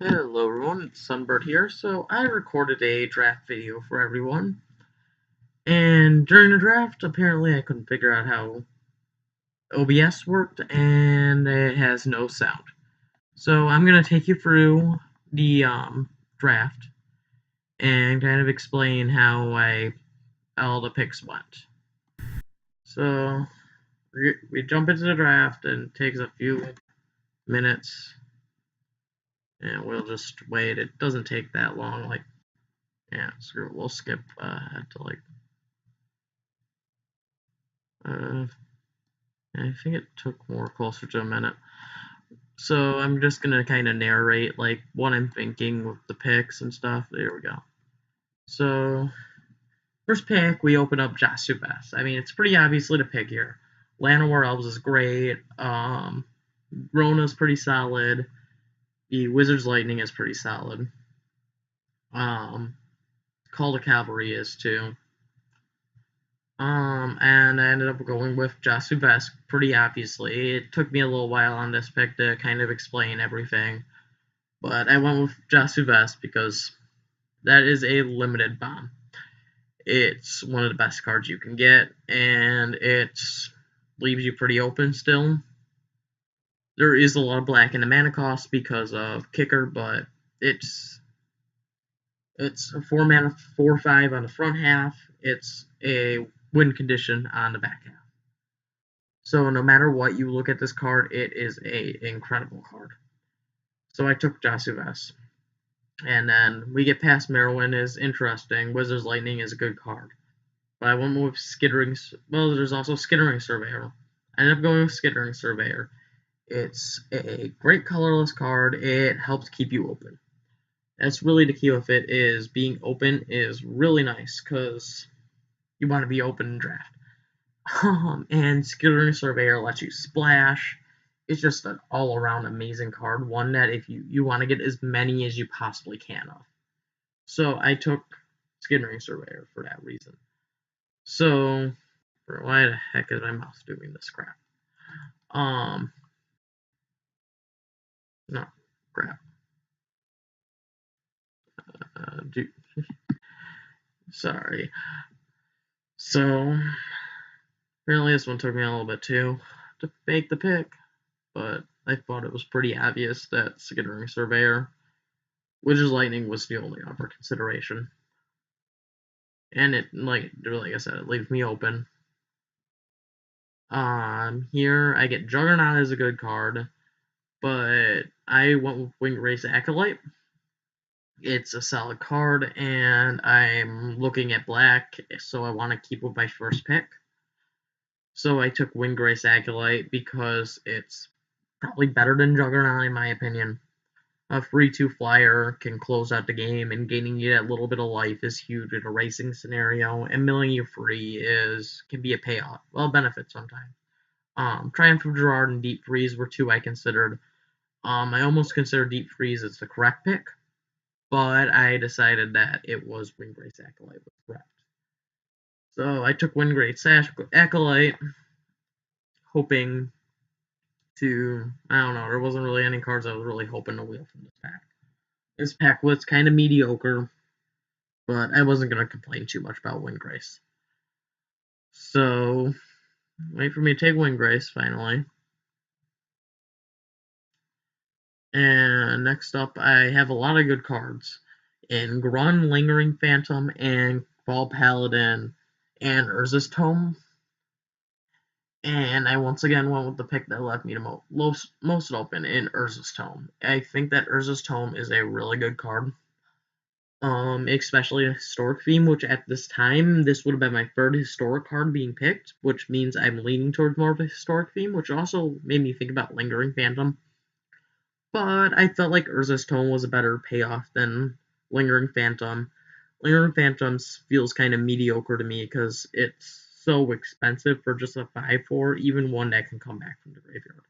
Hello everyone, it's Sunbird here. So I recorded a draft video for everyone, and during the draft, apparently I couldn't figure out how OBS worked, and it has no sound. So I'm gonna take you through the draft and kind of explain how all the picks went. So we jump into the draft, and it takes a few minutes, and we'll just wait. It doesn't take that long, yeah, screw it. We'll skip ahead to I think it took more closer to a minute. So I'm just gonna kind of narrate what I'm thinking with the picks and stuff. There we go. So first pick, we open up Jasubes. I mean, it's pretty obviously the pick here. Llanowar Elves is great. Rona's pretty solid. The Wizard's Lightning is pretty solid. Call to Cavalry is too. And I ended up going with Jasubes pretty obviously. It took me a little while on this pick to kind of explain everything, but I went with Jasubes because that is a limited bomb. It's one of the best cards you can get, and it leaves you pretty open still. There is a lot of black in the mana cost because of Kicker, but it's a 4 mana 4/5 on the front half. It's a win condition on the back half. So no matter what you look at this card, it is a incredible card. So I took Jasubes. And then we get past Merowyn is interesting. Wizard's Lightning is a good card. But I went with Skittering. Well, there's also Skittering Surveyor. I ended up going with Skittering Surveyor. It's a great colorless card. It helps keep you open. That's really the key with it, is being open is really nice because you want to be open in draft. And Skittering Surveyor lets you splash. It's just an all-around amazing card. One that if you want to get as many as you possibly can of. So I took Skittering Surveyor for that reason. So, why the heck is my mouse doing this crap? No, crap. Dude. Sorry. So, apparently this one took me a little bit too to make the pick, but I thought it was pretty obvious that Skittering Surveyor, Wizard's Lightning was the only other consideration. And it, like I said, it leaves me open. Here I get Juggernaut as a good card, but I went with Winged Acolyte. It's a solid card, and I'm looking at black, so I want to keep with my first pick. So I took Winged Acolyte because it's probably better than Juggernaut in my opinion. A 3/2 flyer can close out the game, and gaining you that little bit of life is huge in a racing scenario, and milling you free can be a payoff. Well, a benefit sometimes. Triumph of Gerard and Deep Freeze were two I considered. I almost considered Deep Freeze as the correct pick, but I decided that it was Winged Acolyte was correct. So I took Winged Acolyte, hoping to, I don't know, there wasn't really any cards I was really hoping to wheel from this pack. This pack was kind of mediocre, but I wasn't going to complain too much about Windgrace. So, wait for me to take Windgrace, finally. And next up, I have a lot of good cards in Grun, Lingering Phantom, and Fall Paladin, and Urza's Tome. And I once again went with the pick that left me the most open in Urza's Tome. I think that Urza's Tome is a really good card. Especially a historic theme, which at this time, this would have been my third historic card being picked, which means I'm leaning towards more of a historic theme, which also made me think about Lingering Phantom. But I felt like Urza's Tome was a better payoff than Lingering Phantom. Lingering Phantom feels kind of mediocre to me because it's so expensive for just a 5/4, even one that can come back from the graveyard.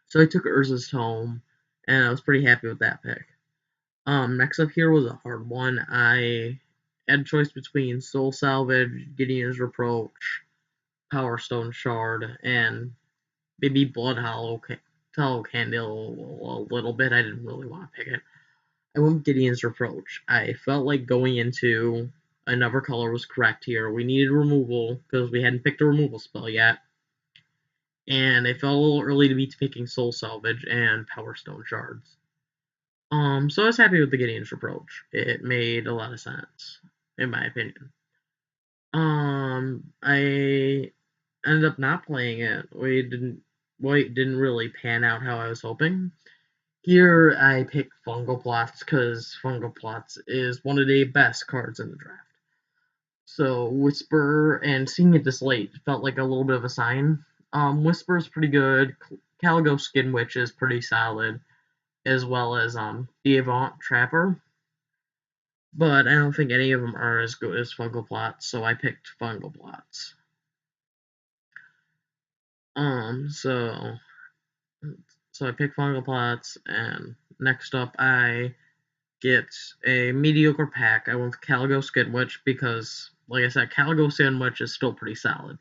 So I took Urza's Tome, and I was pretty happy with that pick. Next up here was a hard one. I had a choice between Soul Salvage, Gideon's Reproach, Power Stone Shard, and maybe Blood Hollow fell candy a little bit. I didn't really want to pick it. I went with Gideon's Reproach. I felt like going into another color was correct here. We needed removal because we hadn't picked a removal spell yet. And I felt a little early to be picking Soul Salvage and Power Stone Shards. So I was happy with the Gideon's Reproach. It made a lot of sense, in my opinion. I ended up not playing it. It didn't really pan out how I was hoping. Here I picked Fungal Plots because Fungal Plots is one of the best cards in the draft. So Whisper and seeing it this late felt like a little bit of a sign. Whisper is pretty good. Caligo Skin Witch is pretty solid, as well as the Avant Trapper. But I don't think any of them are as good as Fungal Plots, so I picked Fungal Plots. So I pick Fungal Plots, and next up I get a mediocre pack. I went with Caligo Skin Witch because, like I said, Caligo Skin Witch is still pretty solid.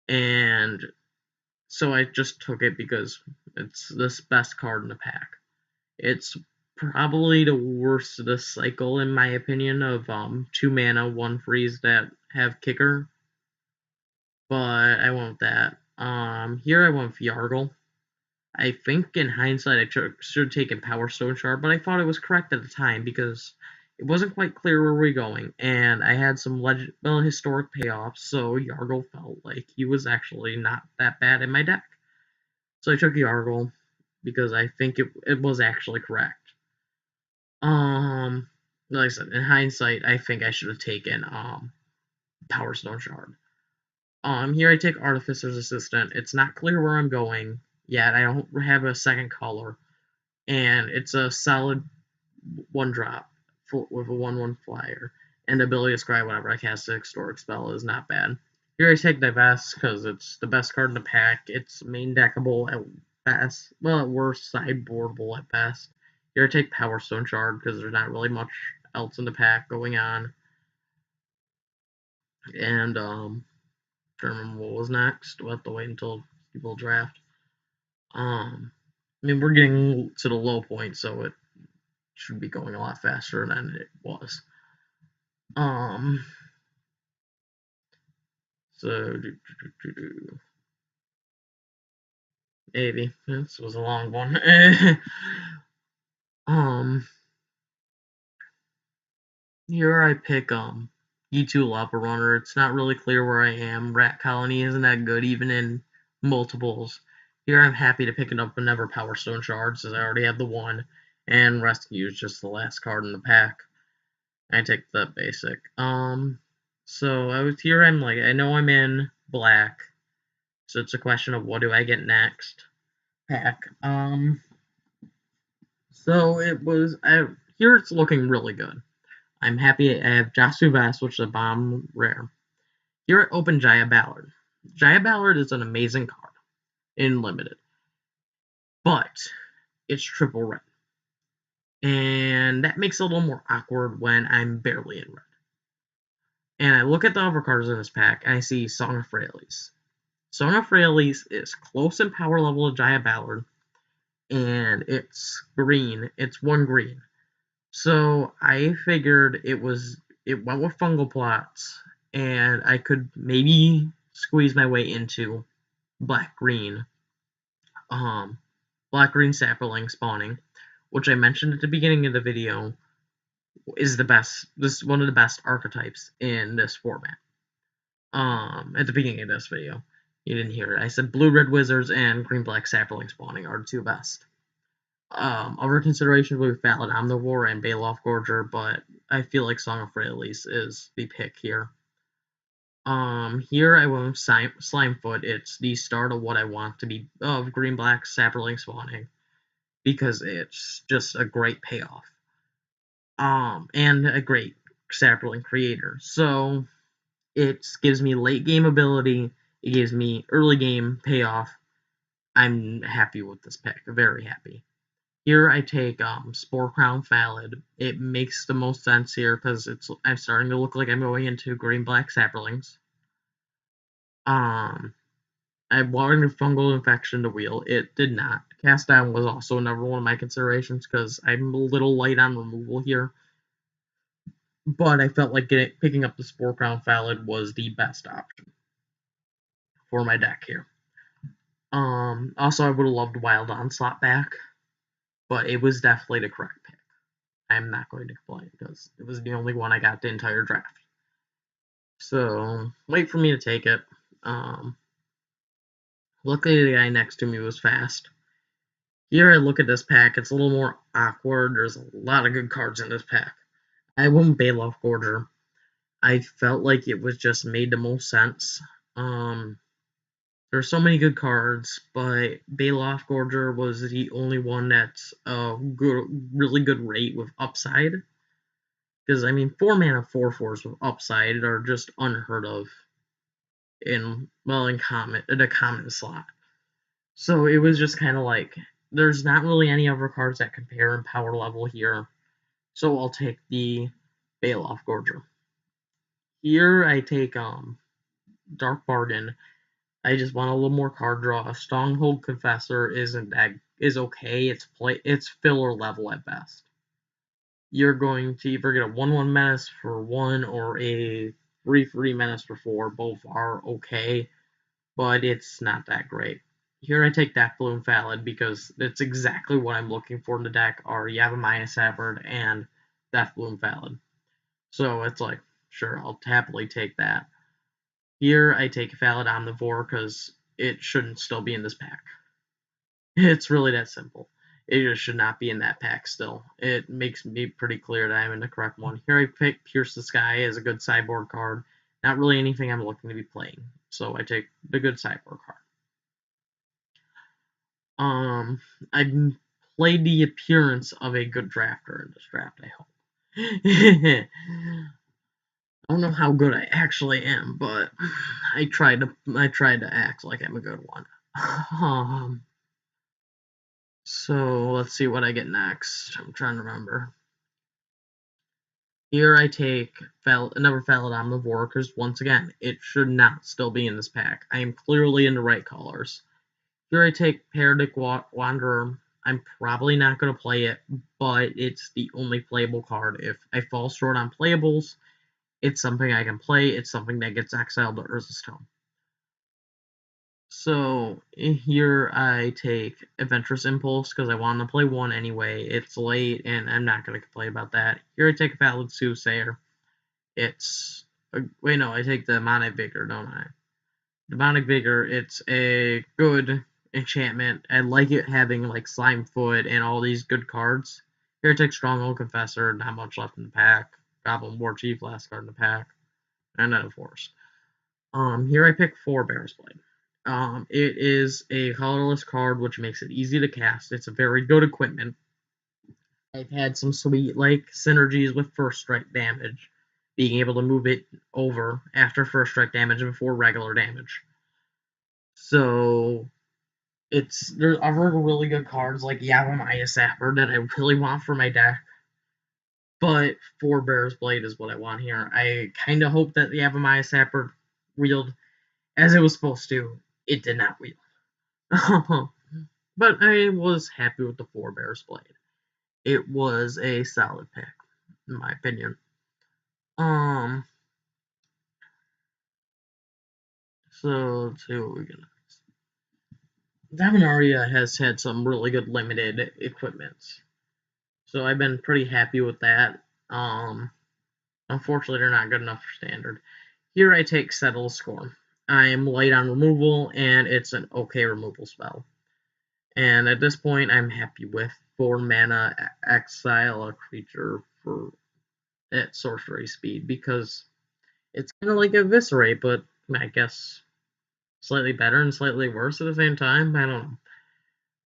And so I just took it because it's this best card in the pack. It's probably the worst of the cycle, in my opinion, of 2 mana, 1 freeze that have kicker. But I went with that. Here I went with Yargle. I think in hindsight I should have taken Power Stone Shard, but I thought it was correct at the time because it wasn't quite clear where we were going, and I had some historic payoffs, so Yargle felt like he was actually not that bad in my deck. So I took Yargle because I think it was actually correct. Like I said, in hindsight, I think I should have taken Power Stone Shard. Here I take Artificer's Assistant. It's not clear where I'm going yet. I don't have a second color, and it's a solid 1-drop with a 1/1 flyer and ability to scry whenever I cast a historic spell is not bad. Here I take Divest because it's the best card in the pack. It's main deckable at best. Well, at worst, sideboardable at best. Here I take Power Stone Shard because there's not really much else in the pack going on. And I don't remember what was next. We'll have to wait until people draft. I mean, we're getting to the low point, so it should be going a lot faster than it was. So maybe this was a long one. Here I pick E2 Lava Runner. It's not really clear where I am. Rat Colony isn't that good even in multiples. Here I'm happy to pick it up another Power Stone Shard since I already have the one, and Rescue is just the last card in the pack. I take that basic. So I was here. I'm like, I know I'm in black, so it's a question of what do I get next pack. So it was. Here it's looking really good. I'm happy I have Jasu Vest, which is a bomb rare. Here I open Jaya Ballard. Jaya Ballard is an amazing card in limited, but it's triple red, and that makes it a little more awkward when I'm barely in red. And I look at the other cards in this pack, and I see Song of Freyalise. Song of Freyalise is close in power level to Jaya Ballard, and it's green. It's 1 green. So I figured it went with Fungal Plots, and I could maybe squeeze my way into black-green sapling spawning, which I mentioned at the beginning of the video is the best. This is one of the best archetypes in this format. At the beginning of this video, you didn't hear it. I said blue-red wizards and green-black sapling spawning are the 2 best. Other considerations would be Valid Omnivore and Baloth Gorger, but I feel like Song of Freyalise is the pick here. Here I went with Slimefoot. It's the start of what I want to be of green-black sapling spawning because it's just a great payoff. And a great sapling creator. So it gives me late game ability. It gives me early game payoff. I'm happy with this pick. Very happy. Here I take Spore Crown Valid. It makes the most sense here because I'm starting to look like I'm going into green-black saplings. I wanted a Fungal Infection to wheel. It did not Cast Down was also another one of my considerations because I'm a little light on removal here. But I felt like picking up the Spore Crown Phalid was the best option for my deck here. Also, I would have loved Wild Onslaught back, but it was definitely the correct pick. I'm not going to complain because it was the only one I got the entire draft. So, wait for me to take it. Luckily, the guy next to me was fast. Here I look at this pack, it's a little more awkward. There's a lot of good cards in this pack. I won Baloth Gorger. I felt like it was just made the most sense. There's so many good cards, but Baloth Gorger was the only one that's a really good rate with upside. Because, I mean, 4 mana 4/4s with upside are just unheard of in the common slot. So it was just kind of like, there's not really any other cards that compare in power level here. So I'll take the Baloth Gorger. Here I take Dark Bargain. I just want a little more card draw. Stronghold Confessor is okay. It's filler level at best. You're going to either get a 1/1 menace for 1 or a 3/3 menace for 4. Both are okay, but it's not that great. Here I take Deathbloom Phalid because it's exactly what I'm looking for in the deck are Yavimaya Safford and Deathbloom Phalid. So it's like, sure, I'll happily take that. Here I take Phalid Omnivore because it shouldn't still be in this pack. It's really that simple. It just should not be in that pack still. It makes me pretty clear that I'm in the correct one. Here I pick Pierce the Sky as a good sideboard card. Not really anything I'm looking to be playing. So I take the good sideboard card. I've played the appearance of a good drafter in this draft, I hope. I don't know how good I actually am, but I tried to act like I'm a good one. So let's see what I get next. I'm trying to remember. Here I take another Phalid Omnivore because once again, it should not still be in this pack. I am clearly in the right colors. Here I take Paradox Wanderer. I'm probably not going to play it, but it's the only playable card. If I fall short on playables, it's something I can play. It's something that gets exiled to Urza's Tome. So here I take Adventurous Impulse because I want to play 1 anyway. It's late and I'm not going to complain about that. Here I take a Valid Soothsayer. I take the Demonic Vigor, don't I? Demonic Vigor, it's a good enchantment. I like it having like Slimefoot and all these good cards. Here I take Stronghold Confessor, not much left in the pack. Goblin War Chief, last card in the pack. And then of course. Here I pick Forebear's Blade. It is a colorless card which makes it easy to cast. It's a very good equipment. I've had some sweet like synergies with First Strike damage, being able to move it over after First Strike damage and before regular damage. So there's other really good cards like Yavimaya Sapper that I really want for my deck. But Forebear's Blade is what I want here. I kind of hope that the Yavimaya Sapper wheeled as it was supposed to. It did not wheel. But I was happy with the Forebear's Blade. It was a solid pick, in my opinion. So let's see what we get next. Dominaria has had some really good limited equipments. So I've been pretty happy with that. Unfortunately, they're not good enough for standard. Here I take Settle Score. I am light on removal, and it's an okay removal spell. And at this point, I'm happy with 4 mana exile a creature at sorcery speed because it's kind of like Eviscerate, but I guess slightly better and slightly worse at the same time. I don't know,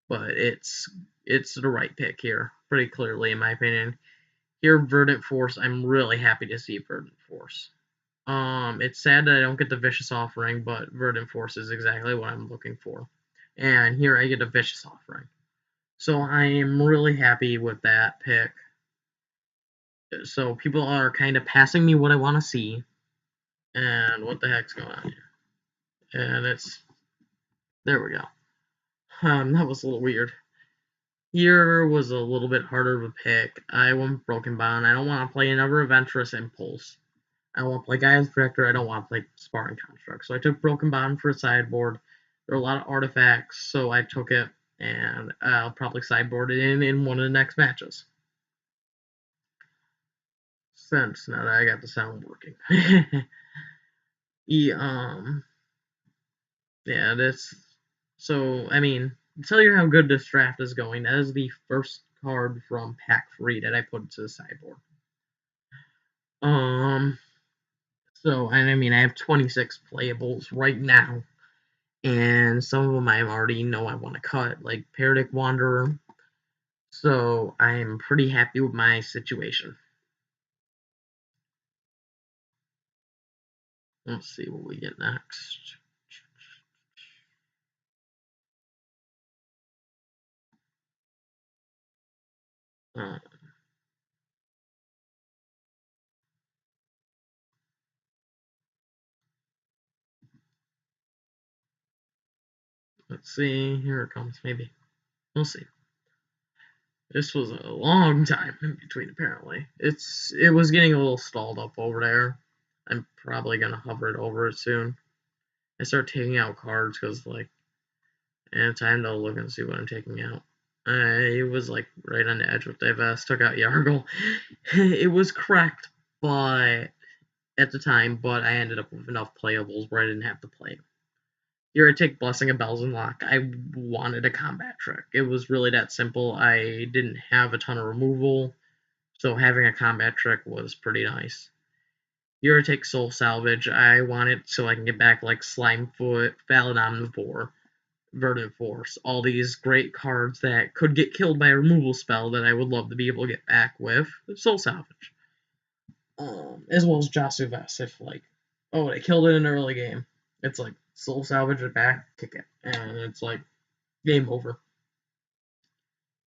but it's the right pick here, pretty clearly in my opinion. Here, Verdant Force. I'm really happy to see Verdant Force. It's sad that I don't get the Vicious Offering, but Verdant Force is exactly what I'm looking for. And here I get a Vicious Offering. So I am really happy with that pick. So people are kind of passing me what I want to see. And what the heck's going on here? And there we go. That was a little weird. Here was a little bit harder of a pick. I went with Broken Bond. I don't want to play another Adventurous Impulse. I don't want to play Gaia's Projector. I don't want to play Sparring Construct. So I took Broken Bond for a sideboard. There are a lot of artifacts, so I took it, and I'll probably sideboard it in one of the next matches. Since now that I got the sound working. Yeah, this. So I mean, to tell you how good this draft is going, that is the first card from Pack 3 that I put into the sideboard. So and I mean, I have 26 playables right now, and some of them I already know I want to cut, like Paradox Wanderer. So I'm pretty happy with my situation. Let's see what we get next. Uh, let's see. Here it comes. Maybe we'll see. This was a long time in between. Apparently, it was getting a little stalled up over there. I'm probably gonna hover it over it soon. I start taking out cards because like, and time to look and see what I'm taking out. It was like right on the edge with Divest. Took out Yargle. It was correct, but at the time, but I ended up with enough playables where I didn't have to play. Here I take Blessing of Bells and Lock. I wanted a combat trick. It was really that simple. I didn't have a ton of removal, so having a combat trick was pretty nice. Here I take Soul Salvage. I want it so I can get back like Slimefoot, Valid Omnivore, Verdant Force, all these great cards that could get killed by a removal spell that I would love to be able to get back with Soul Salvage. As well as Jasu Vest, if like, oh, I killed it in an early game. It's like Soul Salvage it back, kick it, and it's like game over.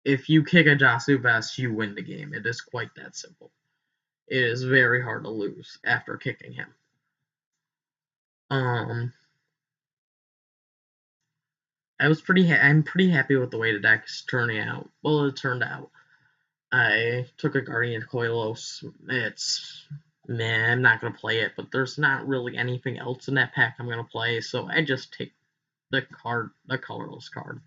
If you kick a Jasu Vest, you win the game. It is quite that simple. It is very hard to lose after kicking him. I'm pretty happy with the way the deck is turning out. Well, it turned out. I took a Guardian Koilos. It's man, I'm not gonna play it, but there's not really anything else in that pack I'm gonna play, so I just take the colorless card.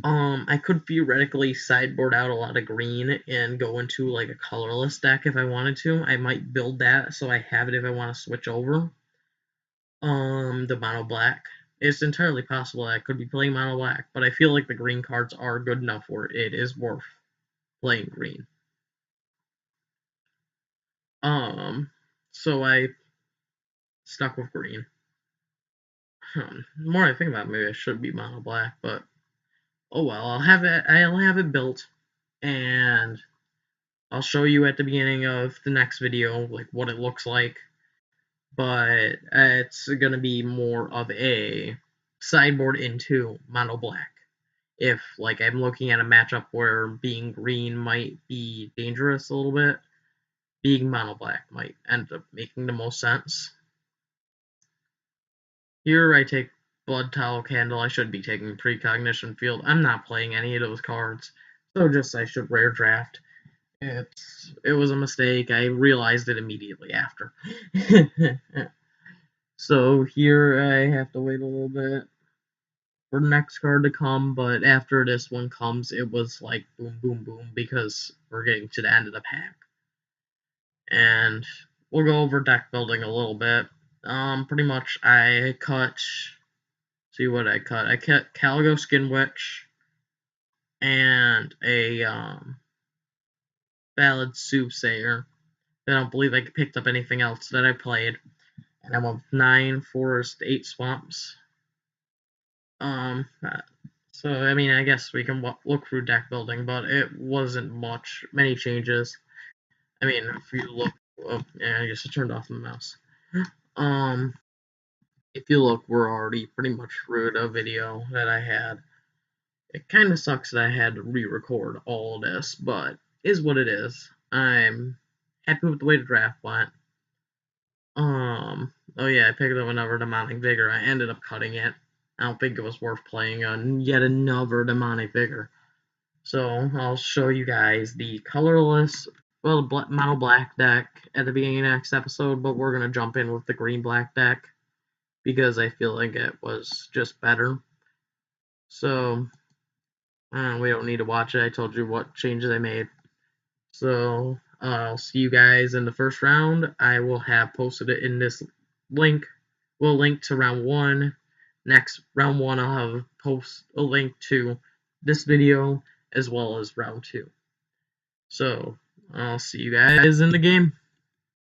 I could theoretically sideboard out a lot of green and go into like a colorless deck if I wanted to. I might build that so I have it if I want to switch over. The mono black. It's entirely possible that I could be playing mono black, but I feel like the green cards are good enough where it is worth playing green. So I stuck with green. The more I think about it, maybe I should be mono black, but oh well. I'll have it built, and I'll show you at the beginning of the next video like what it looks like. But it's gonna be more of a sideboard into mono black. If like I'm looking at a matchup where being green might be dangerous a little bit, being mono black might end up making the most sense. Here I take Blood Tallow Candle. I should be taking Precognition Field. I'm not playing any of those cards, so just I should rare draft. It was a mistake. I realized it immediately after. So here I have to wait a little bit for the next card to come, but after this one comes, it was like boom, boom, boom, because we're getting to the end of the pack. And we'll go over deck building a little bit. Pretty much I cut, see what I cut. I cut Caligo Skin Witch and a Valid Soothsayer. I don't believe I picked up anything else that I played. And I went with 9 Forest, 8 Swamps. So I mean, I guess we can look through deck building, but it wasn't many changes. I mean, if you look, oh, yeah, I guess I turned off the mouse. If you look, we're already pretty much through the video that I had. It kind of sucks that I had to re-record all this, but is what it is. I'm happy with the way the draft went. Oh yeah, I picked up another Demonic Vigor. I ended up cutting it. I don't think it was worth playing yet another Demonic Vigor. So I'll show you guys the colorless, well, mono black deck at the beginning of next episode, but we're gonna jump in with the green black deck because I feel like it was just better. So we don't need to watch it. I told you what changes I made. So I'll see you guys in the first round. I will have posted it in this link. We'll link to round 1. Next round 1, I'll have post a link to this video as well as round 2. So I'll see you guys in the game.